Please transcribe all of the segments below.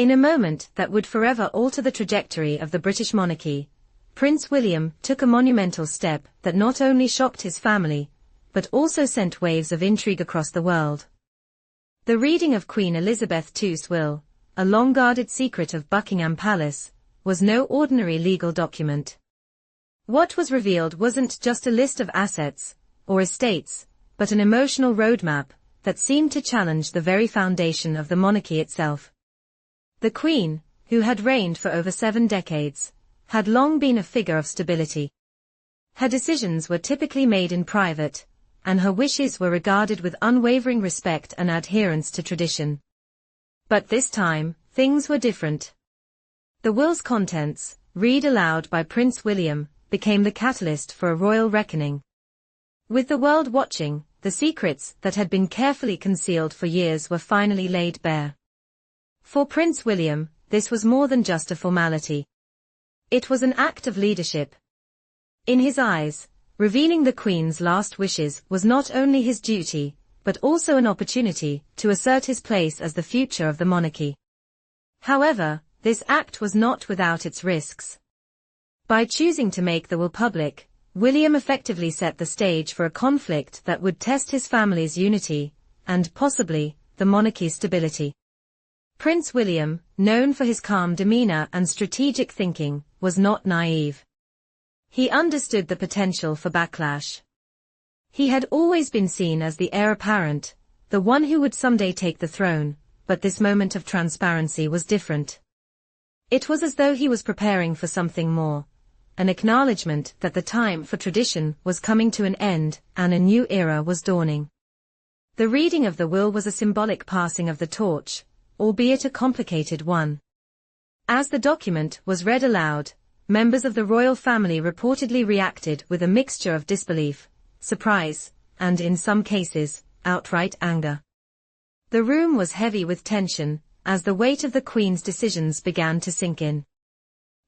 In a moment that would forever alter the trajectory of the British monarchy, Prince William took a monumental step that not only shocked his family, but also sent waves of intrigue across the world. The reading of Queen Elizabeth II's will, a long-guarded secret of Buckingham Palace, was no ordinary legal document. What was revealed wasn't just a list of assets or estates, but an emotional roadmap that seemed to challenge the very foundation of the monarchy itself. The Queen, who had reigned for over 7 decades, had long been a figure of stability. Her decisions were typically made in private, and her wishes were regarded with unwavering respect and adherence to tradition. But this time, things were different. The will's contents, read aloud by Prince William, became the catalyst for a royal reckoning. With the world watching, the secrets that had been carefully concealed for years were finally laid bare. For Prince William, this was more than just a formality. It was an act of leadership. In his eyes, revealing the Queen's last wishes was not only his duty, but also an opportunity to assert his place as the future of the monarchy. However, this act was not without its risks. By choosing to make the will public, William effectively set the stage for a conflict that would test his family's unity, and possibly, the monarchy's stability. Prince William, known for his calm demeanor and strategic thinking, was not naive. He understood the potential for backlash. He had always been seen as the heir apparent, the one who would someday take the throne, but this moment of transparency was different. It was as though he was preparing for something more, an acknowledgement that the time for tradition was coming to an end and a new era was dawning. The reading of the will was a symbolic passing of the torch, albeit a complicated one. As the document was read aloud, members of the royal family reportedly reacted with a mixture of disbelief, surprise, and in some cases, outright anger. The room was heavy with tension, as the weight of the Queen's decisions began to sink in.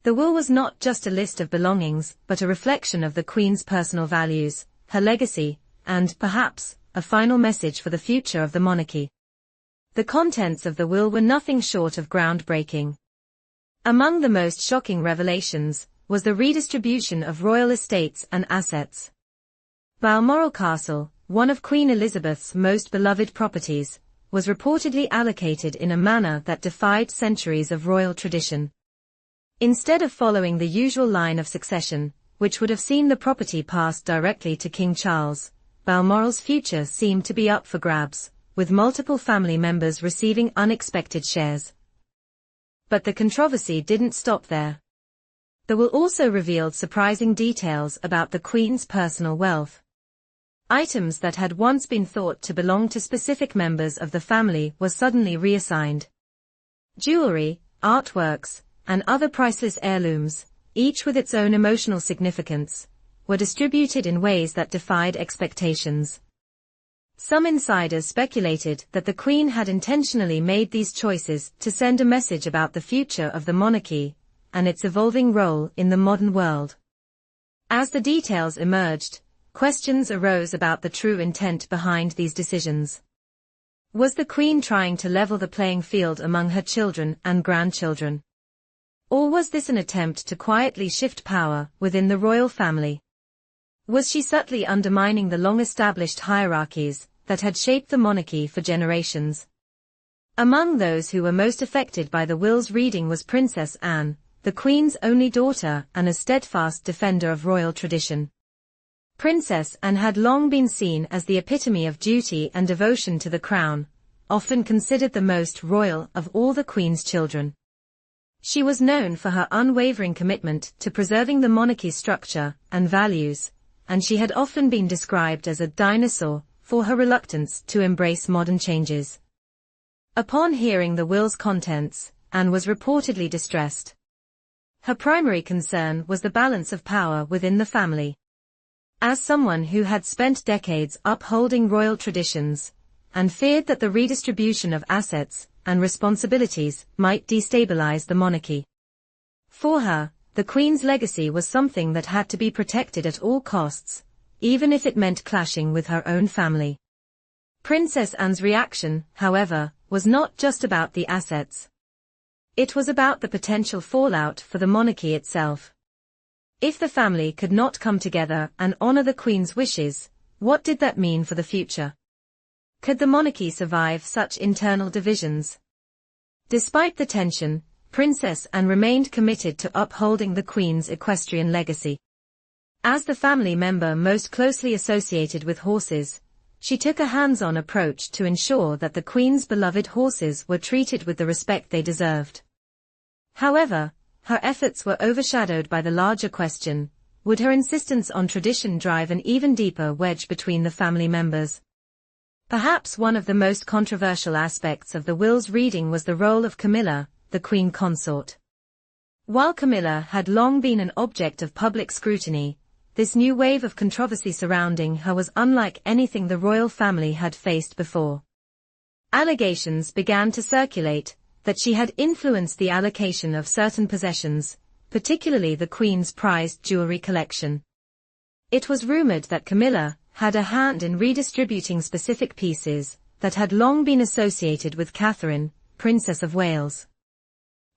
The will was not just a list of belongings, but a reflection of the Queen's personal values, her legacy, and, perhaps, a final message for the future of the monarchy. The contents of the will were nothing short of groundbreaking. Among the most shocking revelations was the redistribution of royal estates and assets. Balmoral Castle, one of Queen Elizabeth's most beloved properties, was reportedly allocated in a manner that defied centuries of royal tradition. Instead of following the usual line of succession, which would have seen the property passed directly to King Charles, Balmoral's future seemed to be up for grabs, with multiple family members receiving unexpected shares. But the controversy didn't stop there. The will also revealed surprising details about the Queen's personal wealth. Items that had once been thought to belong to specific members of the family were suddenly reassigned. Jewelry, artworks, and other priceless heirlooms, each with its own emotional significance, were distributed in ways that defied expectations. Some insiders speculated that the Queen had intentionally made these choices to send a message about the future of the monarchy and its evolving role in the modern world. As the details emerged, questions arose about the true intent behind these decisions. Was the Queen trying to level the playing field among her children and grandchildren? Or was this an attempt to quietly shift power within the royal family? Was she subtly undermining the long-established hierarchies that had shaped the monarchy for generations? Among those who were most affected by the will's reading was Princess Anne, the Queen's only daughter and a steadfast defender of royal tradition. Princess Anne had long been seen as the epitome of duty and devotion to the crown, often considered the most royal of all the Queen's children. She was known for her unwavering commitment to preserving the monarchy's structure and values, and she had often been described as a dinosaur for her reluctance to embrace modern changes. Upon hearing the will's contents, Anne was reportedly distressed. Her primary concern was the balance of power within the family. As someone who had spent decades upholding royal traditions, and feared that the redistribution of assets and responsibilities might destabilize the monarchy. For her, the Queen's legacy was something that had to be protected at all costs, even if it meant clashing with her own family. Princess Anne's reaction, however, was not just about the assets. It was about the potential fallout for the monarchy itself. If the family could not come together and honor the Queen's wishes, what did that mean for the future? Could the monarchy survive such internal divisions? Despite the tension, Princess Anne remained committed to upholding the Queen's equestrian legacy. As the family member most closely associated with horses, she took a hands-on approach to ensure that the Queen's beloved horses were treated with the respect they deserved. However, her efforts were overshadowed by the larger question: would her insistence on tradition drive an even deeper wedge between the family members? Perhaps one of the most controversial aspects of the will's reading was the role of Camilla, the Queen consort. While Camilla had long been an object of public scrutiny, this new wave of controversy surrounding her was unlike anything the royal family had faced before. Allegations began to circulate that she had influenced the allocation of certain possessions, particularly the Queen's prized jewelry collection. It was rumored that Camilla had a hand in redistributing specific pieces that had long been associated with Catherine, Princess of Wales.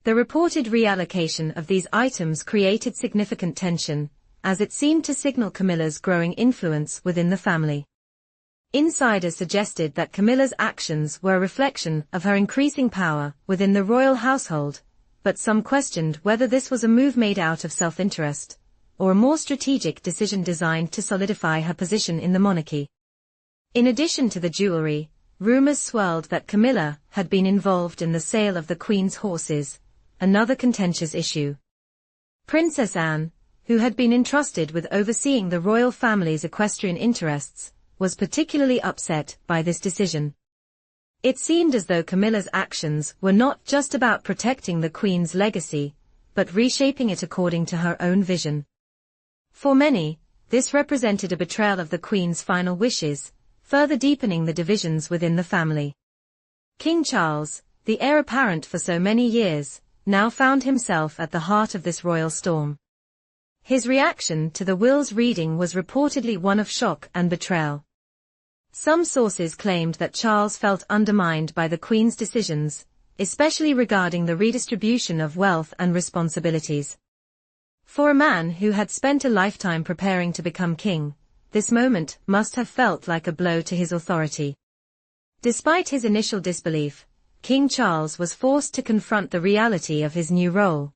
The reported reallocation of these items created significant tension, as it seemed to signal Camilla's growing influence within the family. Insiders suggested that Camilla's actions were a reflection of her increasing power within the royal household, but some questioned whether this was a move made out of self-interest, or a more strategic decision designed to solidify her position in the monarchy. In addition to the jewelry, rumors swirled that Camilla had been involved in the sale of the Queen's horses, another contentious issue. Princess Anne, who had been entrusted with overseeing the royal family's equestrian interests, was particularly upset by this decision. It seemed as though Camilla's actions were not just about protecting the Queen's legacy, but reshaping it according to her own vision. For many, this represented a betrayal of the Queen's final wishes, further deepening the divisions within the family. King Charles, the heir apparent for so many years, now found himself at the heart of this royal storm. His reaction to the will's reading was reportedly one of shock and betrayal. Some sources claimed that Charles felt undermined by the Queen's decisions, especially regarding the redistribution of wealth and responsibilities. For a man who had spent a lifetime preparing to become king, this moment must have felt like a blow to his authority. Despite his initial disbelief, King Charles was forced to confront the reality of his new role.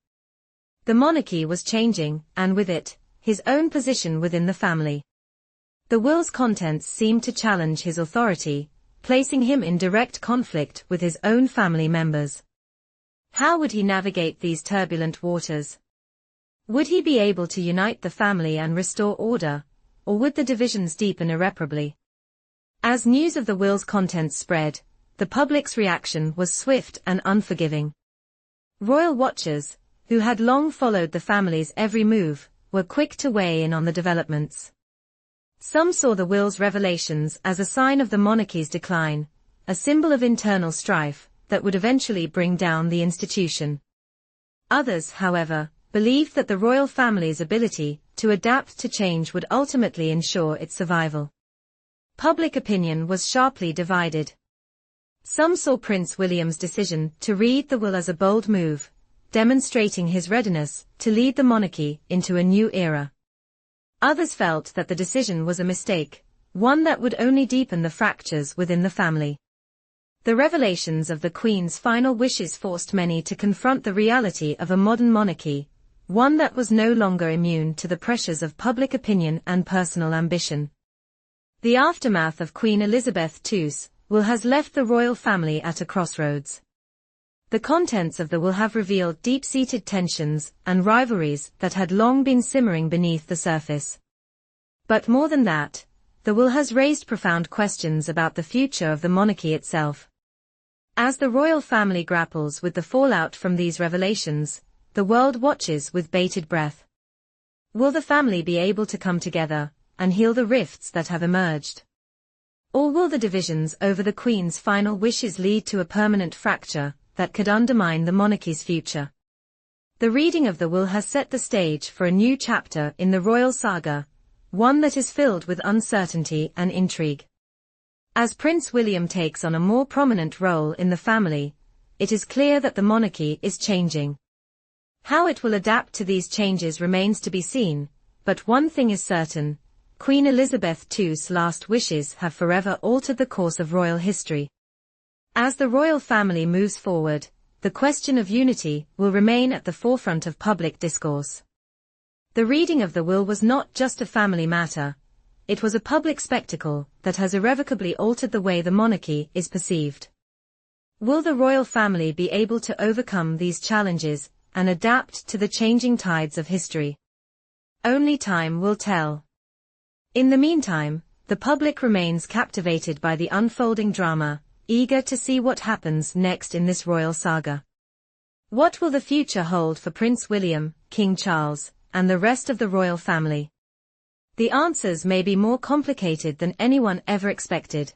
The monarchy was changing, and with it, his own position within the family. The will's contents seemed to challenge his authority, placing him in direct conflict with his own family members. How would he navigate these turbulent waters? Would he be able to unite the family and restore order, or would the divisions deepen irreparably? As news of the will's contents spread, the public's reaction was swift and unforgiving. Royal watchers, who had long followed the family's every move, were quick to weigh in on the developments. Some saw the will's revelations as a sign of the monarchy's decline, a symbol of internal strife that would eventually bring down the institution. Others, however, believed that the royal family's ability to adapt to change would ultimately ensure its survival. Public opinion was sharply divided. Some saw Prince William's decision to read the will as a bold move, demonstrating his readiness to lead the monarchy into a new era. Others felt that the decision was a mistake, one that would only deepen the fractures within the family. The revelations of the Queen's final wishes forced many to confront the reality of a modern monarchy, one that was no longer immune to the pressures of public opinion and personal ambition. The aftermath of Queen Elizabeth II's will has left the royal family at a crossroads. The contents of the will have revealed deep-seated tensions and rivalries that had long been simmering beneath the surface. But more than that, the will has raised profound questions about the future of the monarchy itself. As the royal family grapples with the fallout from these revelations, the world watches with bated breath. Will the family be able to come together and heal the rifts that have emerged? Or will the divisions over the Queen's final wishes lead to a permanent fracture that could undermine the monarchy's future? The reading of the will has set the stage for a new chapter in the royal saga, one that is filled with uncertainty and intrigue. As Prince William takes on a more prominent role in the family, it is clear that the monarchy is changing. How it will adapt to these changes remains to be seen, but one thing is certain: Queen Elizabeth II's last wishes have forever altered the course of royal history. As the royal family moves forward, the question of unity will remain at the forefront of public discourse. The reading of the will was not just a family matter, it was a public spectacle that has irrevocably altered the way the monarchy is perceived. Will the royal family be able to overcome these challenges and adapt to the changing tides of history? Only time will tell. In the meantime, the public remains captivated by the unfolding drama, eager to see what happens next in this royal saga. What will the future hold for Prince William, King Charles, and the rest of the royal family? The answers may be more complicated than anyone ever expected.